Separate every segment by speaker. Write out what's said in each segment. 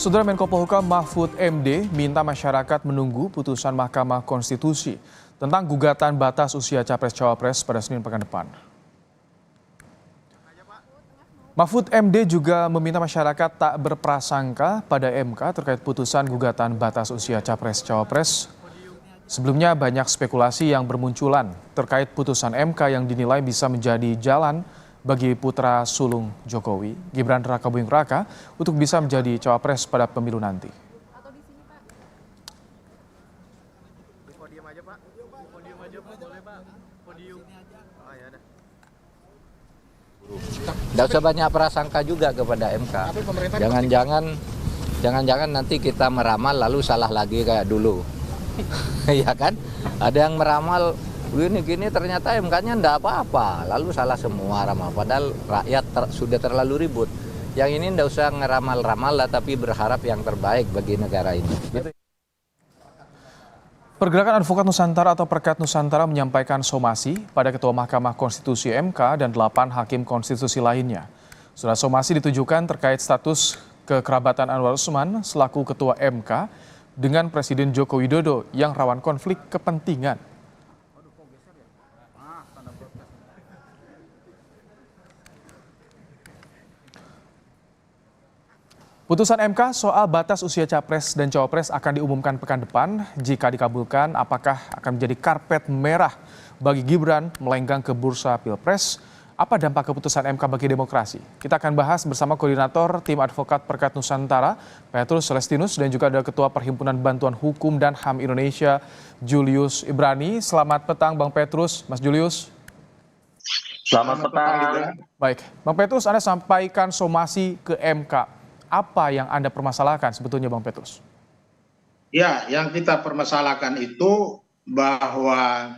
Speaker 1: Saudara Menko Polhukam Mahfud MD minta masyarakat menunggu putusan Mahkamah Konstitusi tentang gugatan batas usia Capres-Cawapres pada Senin pekan depan. Mahfud MD juga meminta masyarakat tak berprasangka pada MK terkait putusan gugatan batas usia Capres-Cawapres. Sebelumnya banyak spekulasi yang bermunculan terkait putusan MK yang dinilai bisa menjadi jalan bagi putra sulung Jokowi, Gibran Rakabuming Raka, untuk bisa menjadi cawapres pada pemilu nanti.
Speaker 2: Tidak usah banyak prasangka juga kepada MK. Jangan-jangan nanti kita meramal lalu salah lagi kayak dulu. Ya kan? Ada yang meramal gini ternyata MK-nya enggak apa-apa, lalu salah semua ramal. Padahal rakyat sudah terlalu ribut. Yang ini enggak usah ngeramal-ramal lah, tapi berharap yang terbaik bagi negara ini.
Speaker 1: Pergerakan Advokat Nusantara atau Perkat Nusantara menyampaikan somasi pada Ketua Mahkamah Konstitusi MK dan 8 hakim konstitusi lainnya. Surat somasi ditujukan terkait status kekerabatan Anwar Usman selaku Ketua MK dengan Presiden Joko Widodo yang rawan konflik kepentingan. Putusan MK soal batas usia Capres dan Cawapres akan diumumkan pekan depan. Jika dikabulkan, apakah akan menjadi karpet merah bagi Gibran melenggang ke bursa Pilpres? Apa dampak keputusan MK bagi demokrasi? Kita akan bahas bersama Koordinator Tim Advokat Perkat Nusantara, Petrus Celestinus, dan juga ada Ketua Perhimpunan Bantuan Hukum dan HAM Indonesia, Julius Ibrani. Selamat petang, Bang Petrus, Mas Julius.
Speaker 3: Selamat petang.
Speaker 1: Baik, Bang Petrus, Anda sampaikan somasi ke MK. Apa yang Anda permasalahkan sebetulnya, Bang Petrus?
Speaker 3: Ya, yang kita permasalahkan itu bahwa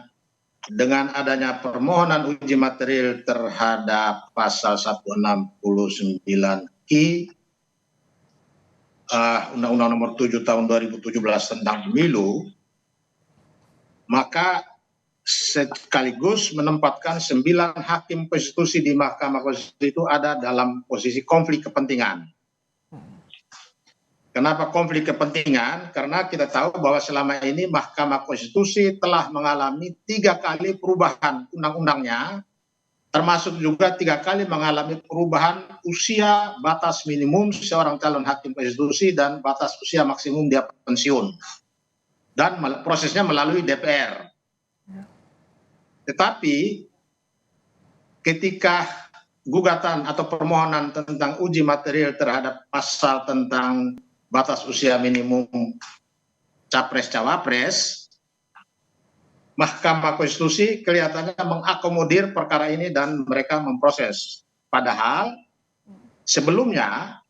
Speaker 3: dengan adanya permohonan uji material terhadap pasal 169Q Undang-Undang Nomor 7 Tahun 2017 tentang Pemilu, maka sekaligus menempatkan 9 hakim konstitusi di Mahkamah Konstitusi itu ada dalam posisi konflik kepentingan. Kenapa konflik kepentingan? Karena kita tahu bahwa selama ini Mahkamah Konstitusi telah mengalami 3 kali perubahan undang-undangnya, termasuk juga 3 kali mengalami perubahan usia batas minimum seorang calon hakim konstitusi dan batas usia maksimum dia pensiun. Dan prosesnya melalui DPR. Tetapi ketika gugatan atau permohonan tentang uji material terhadap pasal tentang batas usia minimum Capres-Cawapres, Mahkamah Konstitusi kelihatannya mengakomodir perkara ini dan mereka memproses. Padahal sebelumnya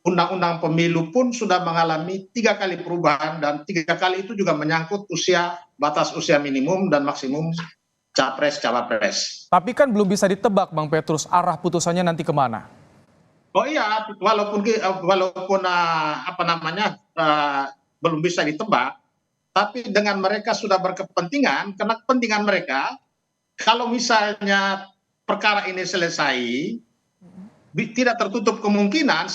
Speaker 3: Undang-Undang Pemilu pun sudah mengalami 3 kali perubahan dan 3 kali itu juga menyangkut batas usia minimum dan maksimum Capres-Cawapres.
Speaker 1: Tapi kan belum bisa ditebak, Bang Petrus, arah putusannya nanti kemana?
Speaker 3: Oh iya, walaupun belum bisa ditebak, tapi dengan mereka sudah berkepentingan, karena kepentingan mereka, kalau misalnya perkara ini selesai, tidak tertutup kemungkinan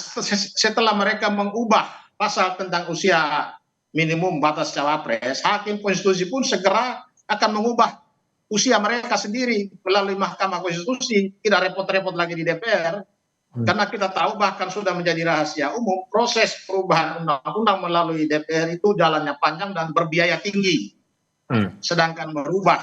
Speaker 3: setelah mereka mengubah pasal tentang usia minimum batas cawapres, hakim konstitusi pun segera akan mengubah usia mereka sendiri melalui Mahkamah Konstitusi, tidak repot-repot lagi di DPR. Karena kita tahu bahkan sudah menjadi rahasia umum, proses perubahan undang-undang melalui DPR itu jalannya panjang dan berbiaya tinggi. Sedangkan merubah,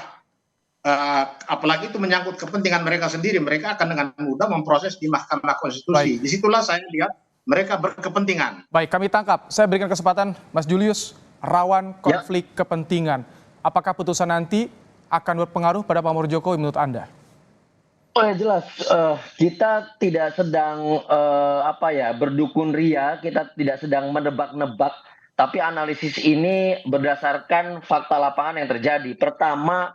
Speaker 3: apalagi itu menyangkut kepentingan mereka sendiri, mereka akan dengan mudah memproses di Mahkamah Konstitusi. Disitulah saya lihat mereka berkepentingan.
Speaker 1: Baik, kami tangkap. Saya berikan kesempatan Mas Julius, rawan konflik kepentingan. Apakah putusan nanti akan berpengaruh pada pamor Jokowi menurut Anda?
Speaker 4: Oh ya jelas, kita tidak sedang berdukun ria, kita tidak sedang menebak-nebak, tapi analisis ini berdasarkan fakta lapangan yang terjadi. Pertama,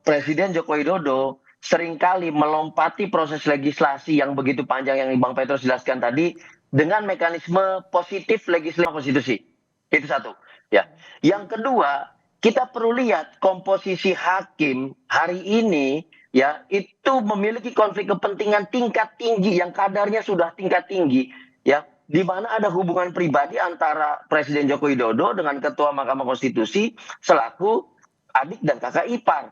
Speaker 4: Presiden Joko Widodo seringkali melompati proses legislasi yang begitu panjang yang Bang Petrus jelaskan tadi dengan mekanisme positif legislasi konstitusi. Itu satu. Ya. Yang kedua, kita perlu lihat komposisi hakim hari ini ya itu memiliki konflik kepentingan tingkat tinggi yang kadarnya sudah tingkat tinggi ya di mana ada hubungan pribadi antara Presiden Joko Widodo dengan Ketua Mahkamah Konstitusi selaku adik dan kakak ipar.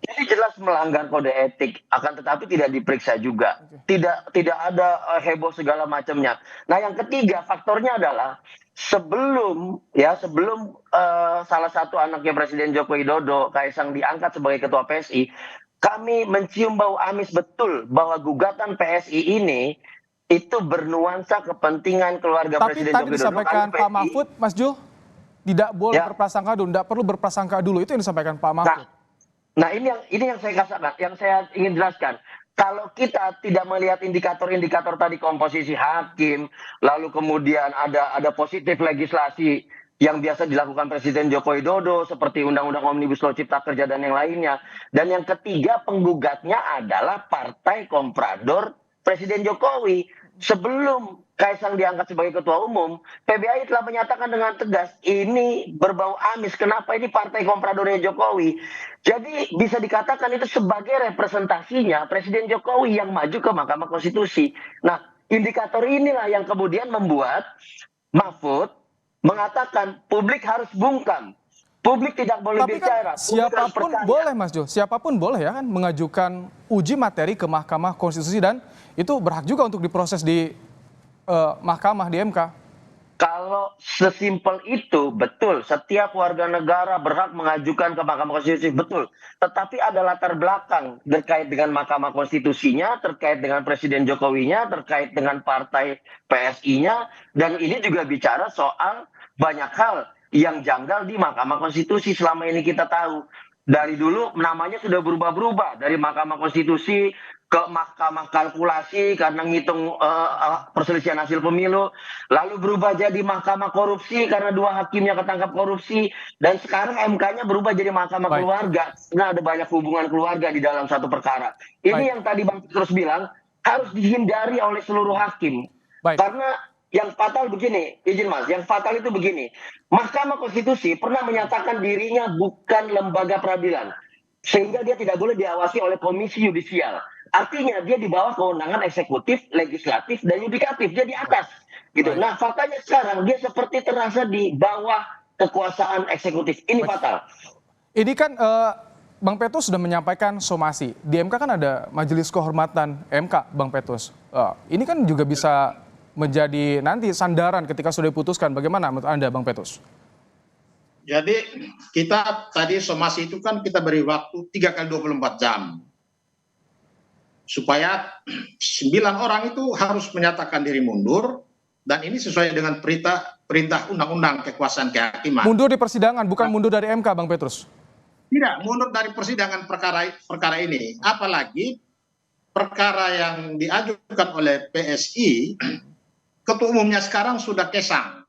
Speaker 4: Ini jelas melanggar kode etik, akan tetapi tidak diperiksa juga. Tidak ada heboh segala macamnya. Nah, yang ketiga faktornya adalah sebelum salah satu anaknya Presiden Joko Widodo, Kaisang, diangkat sebagai ketua PSI, kami mencium bau amis betul bahwa gugatan PSI ini itu bernuansa kepentingan keluarga
Speaker 1: Tapi
Speaker 4: Presiden
Speaker 1: tadi
Speaker 4: Joko Widodo.
Speaker 1: disampaikan Pak Mahfud, Mas Jul, tidak boleh
Speaker 4: Ya.
Speaker 1: berprasangka dulu, tidak perlu berprasangka dulu. Itu yang disampaikan Pak Mahfud.
Speaker 4: Nah, ini yang saya katakan, yang saya ingin jelaskan. Kalau kita tidak melihat indikator-indikator tadi, komposisi hakim, lalu kemudian ada positif legislasi yang biasa dilakukan Presiden Joko Widodo seperti Undang-Undang Omnibus Law Cipta Kerja dan yang lainnya. Dan yang ketiga, penggugatnya adalah Partai Komprador Presiden Jokowi. Sebelum Kaisang diangkat sebagai ketua umum, PBAI telah menyatakan dengan tegas ini berbau amis. Kenapa? Ini partai kompradornya Jokowi. Jadi bisa dikatakan itu sebagai representasinya Presiden Jokowi yang maju ke Mahkamah Konstitusi. Nah, indikator inilah yang kemudian membuat Mahfud mengatakan publik harus bungkam. Publik tidak boleh
Speaker 1: Tapi
Speaker 4: bicara.
Speaker 1: kan
Speaker 4: Publik harus
Speaker 1: siapapun
Speaker 4: percaya.
Speaker 1: boleh, Mas Jul, siapapun boleh ya kan mengajukan uji materi ke Mahkamah Konstitusi dan itu berhak juga untuk diproses di Mahkamah di MK.
Speaker 4: Kalau sesimpel itu, betul. Setiap warga negara berhak mengajukan ke Mahkamah Konstitusi, betul. Tetapi ada latar belakang terkait dengan Mahkamah Konstitusinya, terkait dengan Presiden Jokowinya, terkait dengan partai PSI-nya, dan ini juga bicara soal banyak hal yang janggal di Mahkamah Konstitusi selama ini kita tahu. Dari dulu namanya sudah berubah-berubah, dari Mahkamah Konstitusi ke Mahkamah Kalkulasi karena ngitung perselisihan hasil pemilu, lalu berubah jadi Mahkamah Korupsi karena 2 hakimnya ketangkap korupsi, dan sekarang MK-nya berubah jadi Mahkamah
Speaker 1: Baik.
Speaker 4: Keluarga. Nah, ada banyak hubungan keluarga di dalam satu perkara. Ini
Speaker 1: Baik.
Speaker 4: yang tadi Bang Terus bilang harus dihindari oleh seluruh hakim.
Speaker 1: Baik.
Speaker 4: Karena yang fatal begini, izin Mas, yang fatal itu begini. Mahkamah Konstitusi pernah menyatakan dirinya bukan lembaga peradilan, sehingga dia tidak boleh diawasi oleh komisi yudisial. Artinya dia di bawah kewenangan eksekutif, legislatif, dan yudikatif. Dia di atas. Gitu.
Speaker 1: Baik.
Speaker 4: Nah, faktanya sekarang dia seperti terasa di bawah kekuasaan eksekutif. Ini fatal.
Speaker 1: Ini kan Bang Petrus sudah menyampaikan somasi. Di MK kan ada Majelis Kehormatan MK, Bang Petrus. Ini kan juga bisa menjadi nanti sandaran ketika sudah diputuskan. Bagaimana menurut Anda, Bang Petrus?
Speaker 3: Jadi kita tadi somasi itu kan kita beri waktu 3 kali 24 jam. Supaya 9 orang itu harus menyatakan diri mundur, dan ini sesuai dengan perintah undang-undang kekuasaan kehakiman.
Speaker 1: Mundur di persidangan, bukan mundur dari MK, Bang Petrus?
Speaker 3: Tidak, mundur dari persidangan perkara ini. Apalagi perkara yang diajukan oleh PSI, ketua umumnya sekarang sudah Kaisang.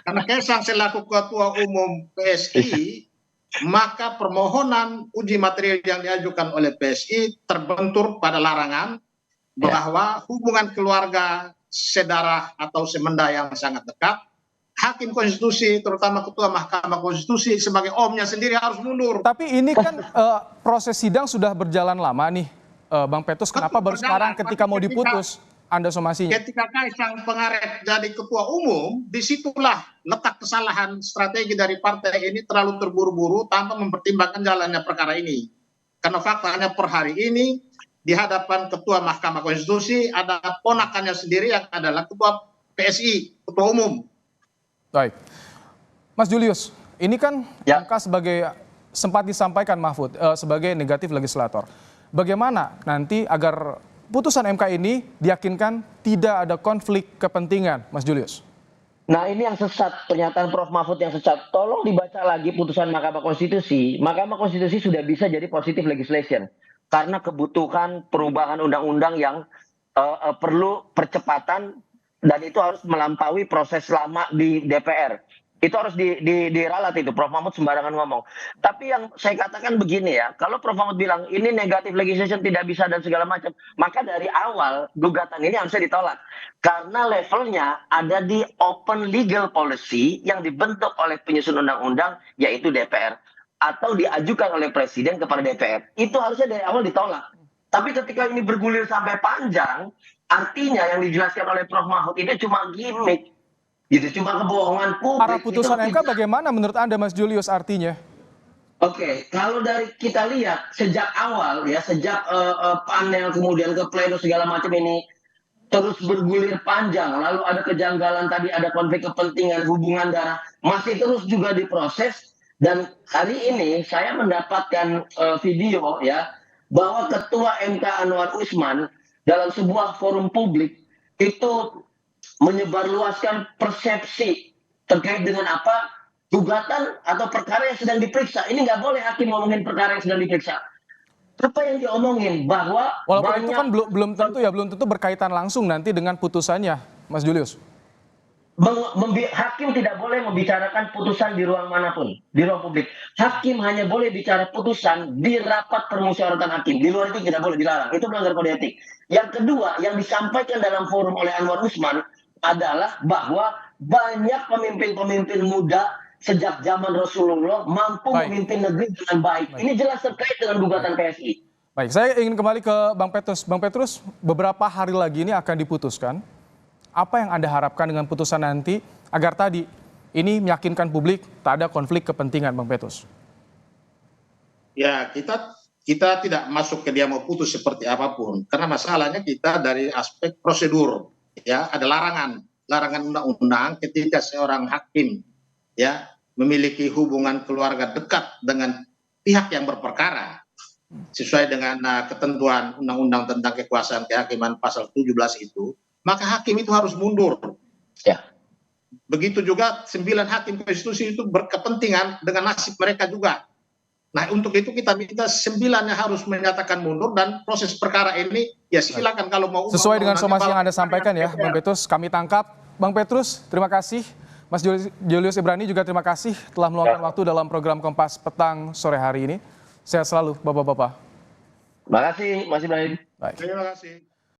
Speaker 3: Karena Kaisang selaku ketua umum PSI, maka permohonan uji materi yang diajukan oleh PSI terbentur pada larangan bahwa hubungan keluarga sedarah atau semenda yang sangat dekat, hakim konstitusi, terutama ketua Mahkamah Konstitusi sebagai omnya sendiri harus mundur.
Speaker 1: Tapi ini kan proses sidang sudah berjalan lama nih, Bang Petrus. Kenapa baru sekarang ketika mau diputus Anda somasinya?
Speaker 3: Ketika Kaisang Pengarep jadi ketua umum, disitulah letak kesalahan strategi dari partai ini, terlalu terburu-buru tanpa mempertimbangkan jalannya perkara ini. Karena faktanya per hari ini di hadapan ketua Mahkamah Konstitusi ada ponakannya sendiri yang adalah ketua PSI, ketua umum.
Speaker 1: Baik. Mas Julius, ini kan
Speaker 4: Ya.
Speaker 1: MK sebagai sempat disampaikan Mahfud sebagai negatif legislator. Bagaimana nanti agar putusan MK ini diyakinkan tidak ada konflik kepentingan, Mas Julius?
Speaker 4: Nah, ini yang sesat, pernyataan Prof. Mahfud yang sesat. Tolong dibaca lagi putusan Mahkamah Konstitusi. Mahkamah Konstitusi sudah bisa jadi positive legislation karena kebutuhan perubahan undang-undang yang perlu percepatan, dan itu harus melampaui proses lama di DPR. Itu harus diralat itu. Prof. Mahfud sembarangan ngomong. Tapi yang saya katakan begini ya, kalau Prof. Mahfud bilang ini negatif legislation tidak bisa dan segala macam, maka dari awal gugatan ini harusnya ditolak. Karena levelnya ada di open legal policy yang dibentuk oleh penyusun undang-undang, yaitu DPR. Atau diajukan oleh Presiden kepada DPR. Itu harusnya dari awal ditolak. Tapi ketika ini bergulir sampai panjang, Artinya yang dijelaskan oleh Prof. Mahfud itu cuma gimmick, gitu, cuma kebohongan publik.
Speaker 1: Arah putusan MK bagaimana menurut Anda, Mas Julius, artinya?
Speaker 4: Oke, kalau dari kita lihat sejak awal ya, sejak panel kemudian ke pleno segala macam ini terus bergulir panjang, lalu ada kejanggalan tadi, ada konflik kepentingan, hubungan darah, masih terus juga diproses. Dan hari ini saya mendapatkan video ya, bahwa Ketua MK Anwar Usman dalam sebuah forum publik itu menyebarluaskan persepsi terkait dengan apa gugatan atau perkara yang sedang diperiksa. Ini nggak boleh hakim ngomongin perkara yang sedang diperiksa. Apa yang diomongin bahwa
Speaker 1: Walaupun itu kan belum tentu ya, belum tentu berkaitan langsung nanti dengan putusannya, Mas Julius.
Speaker 4: Hakim tidak boleh membicarakan putusan di ruang manapun, di ruang publik. Hakim hanya boleh bicara putusan di rapat permusyawaratan hakim. Di luar itu tidak boleh, dilarang. Itu melanggar kode etik. Yang kedua, yang disampaikan dalam forum oleh Anwar Usman adalah bahwa banyak pemimpin-pemimpin muda sejak zaman Rasulullah mampu memimpin negeri dengan baik. Ini jelas terkait dengan gugatan PSI.
Speaker 1: Baik, saya ingin kembali ke Bang Petrus. Bang Petrus, beberapa hari lagi ini akan diputuskan. Apa yang Anda harapkan dengan putusan nanti agar tadi ini meyakinkan publik tak ada konflik kepentingan, Bang Petrus?
Speaker 3: Ya, kita tidak masuk ke dia mau putus seperti apapun, karena masalahnya kita dari aspek prosedur, ya ada larangan undang-undang ketika seorang hakim ya memiliki hubungan keluarga dekat dengan pihak yang berperkara sesuai dengan ketentuan undang-undang tentang kekuasaan kehakiman pasal 17 itu, maka hakim itu harus mundur.
Speaker 4: Ya.
Speaker 3: Begitu juga 9 hakim konstitusi itu berkepentingan dengan nasib mereka juga. Nah, untuk itu kita minta 9-nya harus menyatakan mundur, dan proses perkara ini ya silakan kalau mau.
Speaker 1: Sesuai dengan somasi yang Anda sampaikan ya, Bang Petrus, kami tangkap. Bang Petrus, terima kasih. Mas Julius Ibrani juga terima kasih telah meluangkan waktu dalam program Kompas Petang sore hari ini. Sehat selalu, Bapak-Bapak.
Speaker 4: Terima kasih, Mas Ibrahim.
Speaker 1: Baik.
Speaker 3: Terima kasih.